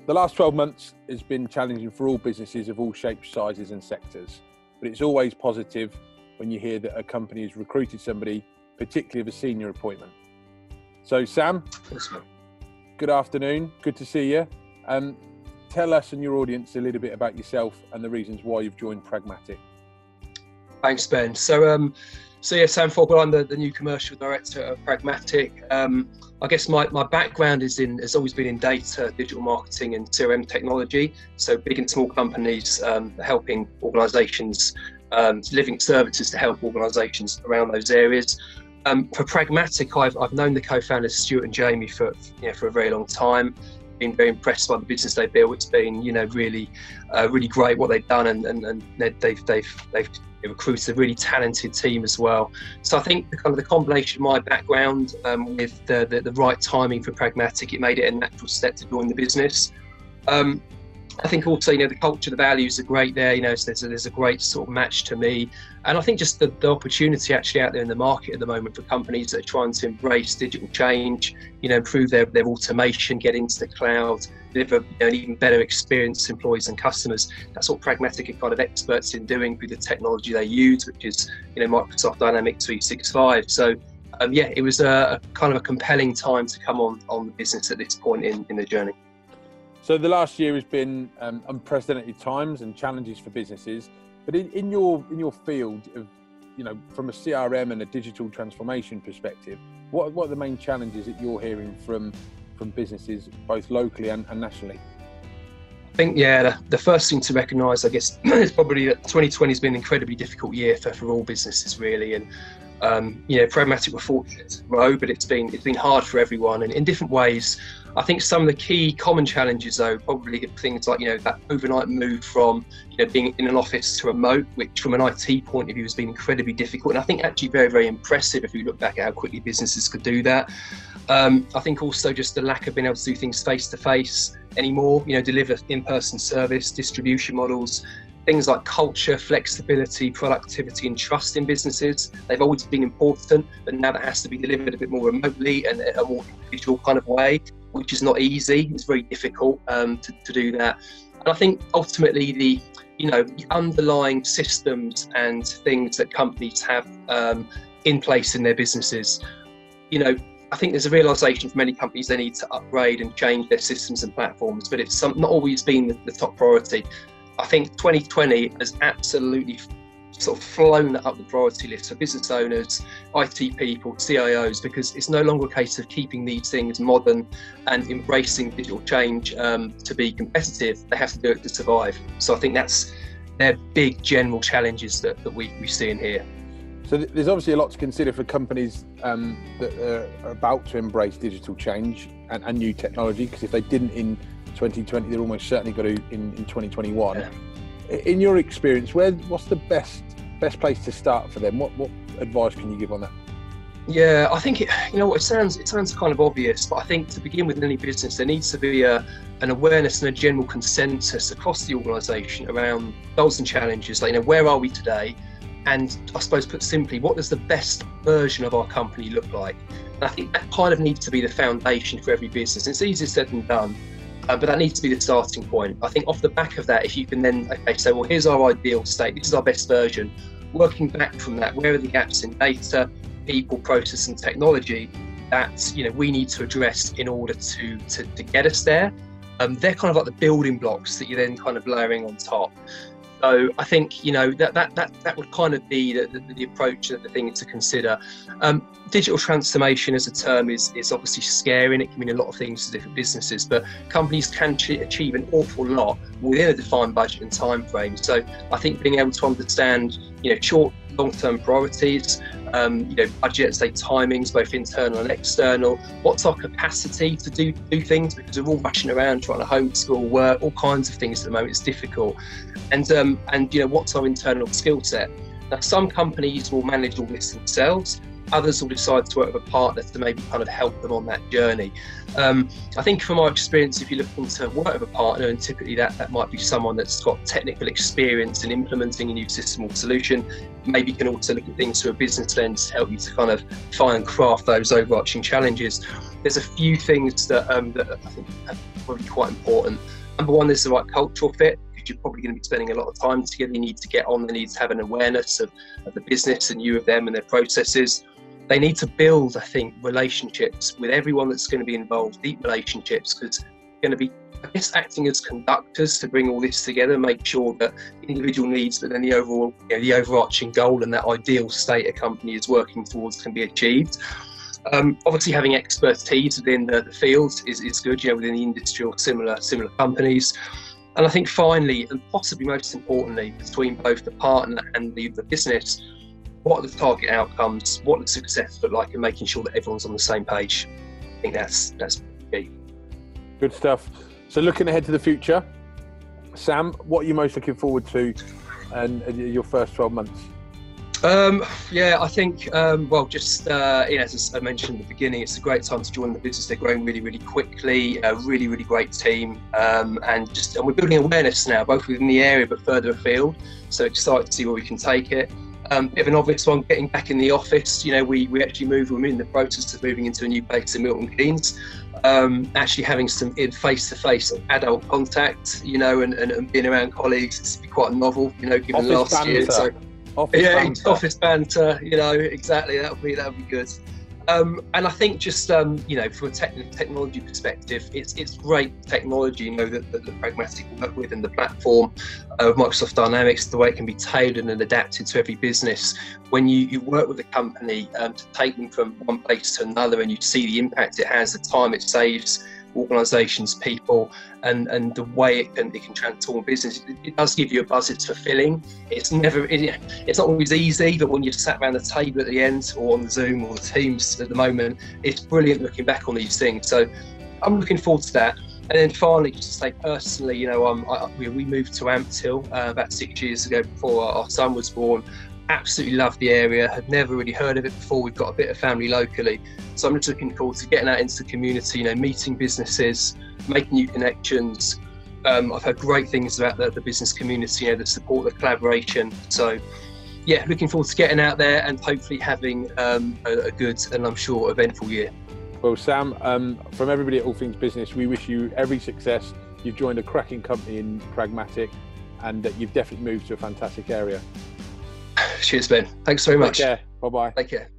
The last 12 months has been challenging for all businesses of all shapes, sizes and sectors, but it's always positive when you hear that a company has recruited somebody, particularly of a senior appointment. So Sam, good afternoon, good to see you. Tell us and your audience a little bit about yourself and the reasons why you've joined PragmatiQ. Thanks, Ben. So yeah, Sam Fogwill, I'm the new commercial director of PragmatiQ. I guess my background has always been in data, digital marketing and CRM technology. So big and small companies, helping organisations, delivering services to help organisations around those areas. For PragmatiQ, I've known the co-founders Stuart and Jamie for a very long time. Been very impressed by the business they built. It's been really great what they've done, and they've recruited a really talented team as well. So I think the combination of my background with the right timing for PragmatiQ, it made it a natural step to join the business. I think also, the culture, the values are great there, so there's a great sort of match to me. And I think just the opportunity actually out there in the market at the moment for companies that are trying to embrace digital change, improve their automation, get into the cloud, deliver an even better experience to employees and customers. That's what PragmatiQ are kind of experts in doing with the technology they use, which is Microsoft Dynamics 365. So yeah, it was a kind of a compelling time to come on the business at this point in the journey. So the last year has been unprecedented times and challenges for businesses. But in your field of, from a CRM and a digital transformation perspective, what are the main challenges that you're hearing from businesses, both locally and nationally? I think, the first thing to recognise, I guess, is probably that 2020 has been an incredibly difficult year for all businesses, really. And PragmatiQ were fortunate to grow, but it's been hard for everyone, and in different ways. I think some of the key common challenges, though, probably things like that overnight move from being in an office to remote, which from an IT point of view has been incredibly difficult, and I think actually very, very impressive if you look back at how quickly businesses could do that. I think also just the lack of being able to do things face to face anymore, deliver in-person service, distribution models. Things like culture, flexibility, productivity and trust in businesses, they've always been important, but now that has to be delivered a bit more remotely and a more individual kind of way, which is not easy. It's very difficult to do that. And I think ultimately the underlying systems and things that companies have in place in their businesses, I think there's a realisation for many companies they need to upgrade and change their systems and platforms, but it's not always been the top priority. I think 2020 has absolutely sort of flown up the priority list for business owners, IT people, CIOs, because it's no longer a case of keeping these things modern and embracing digital change to be competitive. They have to do it to survive. So I think they're big general challenges that we see in here. So there's obviously a lot to consider for companies that are about to embrace digital change and new technology, because if they didn't in 2020, they're almost certainly got to in 2021. Yeah. In your experience, what's the best place to start for them? What advice can you give on that? Yeah, I think it sounds kind of obvious, but I think to begin with in any business, there needs to be an awareness and a general consensus across the organisation around goals and challenges. Like, where are we today? And I suppose put simply, what does the best version of our company look like? And I think that kind of needs to be the foundation for every business. It's easier said than done. But that needs to be the starting point. I think off the back of that, if you can then say, well, here's our ideal state, this is our best version, working back from that, where are the gaps in data, people, process and technology that we need to address in order to get us there. They're kind of like the building blocks that you're then kind of layering on top. So I think that would kind of be the approach, the thing to consider. Digital transformation as a term is obviously scary, and it can mean a lot of things to different businesses, but companies can achieve an awful lot within a defined budget and time frame. So I think being able to understand short, long-term priorities, budget, say timings, both internal and external. What's our capacity to do things? Because we're all rushing around trying to homeschool, work, all kinds of things at the moment. It's difficult. And what's our internal skill set? Now, some companies will manage all this themselves. Others will decide to work with a partner to maybe kind of help them on that journey. I think from our experience, if you're looking to work with a partner, and typically that might be someone that's got technical experience in implementing a new system or solution, maybe can also look at things through a business lens to help you to kind of find and craft those overarching challenges. There's a few things that I think probably quite important. Number one, there's the right cultural fit, because you're probably going to be spending a lot of time together. You need to get on, they need to have an awareness of the business and you of them and their processes. They need to build, I think, relationships with everyone that's going to be involved, deep relationships, because they're going to be, I guess, acting as conductors to bring all this together, make sure that individual needs, but then the overall, the overarching goal and that ideal state a company is working towards can be achieved. Obviously, having expertise within the field is good, within the industry or similar companies. And I think finally, and possibly most importantly, between both the partner and the business, what are the target outcomes, what does success look like, and making sure that everyone's on the same page. I think that's key. Good stuff. So looking ahead to the future, Sam, what are you most looking forward to and your first 12 months? I think, as I mentioned at the beginning, it's a great time to join the business. They're growing really, really quickly, a really, really great team, and we're building awareness now, both within the area but further afield. So excited to see where we can take it. Bit of an obvious one, getting back in the office. We actually we're in the process of moving into a new place in Milton Keynes. Actually having some face-to-face adult contact, and being around colleagues, it's quite novel, given office last banter. year. So office banter, exactly. That would be good. And I think just from a technology perspective, it's great technology, that Pragmatic will work with, and the platform of Microsoft Dynamics, the way it can be tailored and adapted to every business. When you work with a company to take them from one place to another, and you see the impact it has, the time it saves organisations, people, and the way it can transform business, it does give you a buzz. It's fulfilling. It's not always easy, but when you're sat around the table at the end, or on the Zoom or the Teams at the moment, it's brilliant looking back on these things. So I'm looking forward to that. And then finally, just to say personally, we moved to Ampthill about 6 years ago, before our son was born. Absolutely love the area, had never really heard of it before. We've got a bit of family locally, so I'm just looking forward to getting out into the community, meeting businesses, making new connections. I've heard great things about the business community, the support, the collaboration. So yeah, looking forward to getting out there and hopefully having a good and, I'm sure, eventful year. Well, Sam, from everybody at All Things Business, we wish you every success. You've joined a cracking company in Pragmatic, and you've definitely moved to a fantastic area. Cheers, Ben. Thanks very much. Take care. Bye-bye. Take care.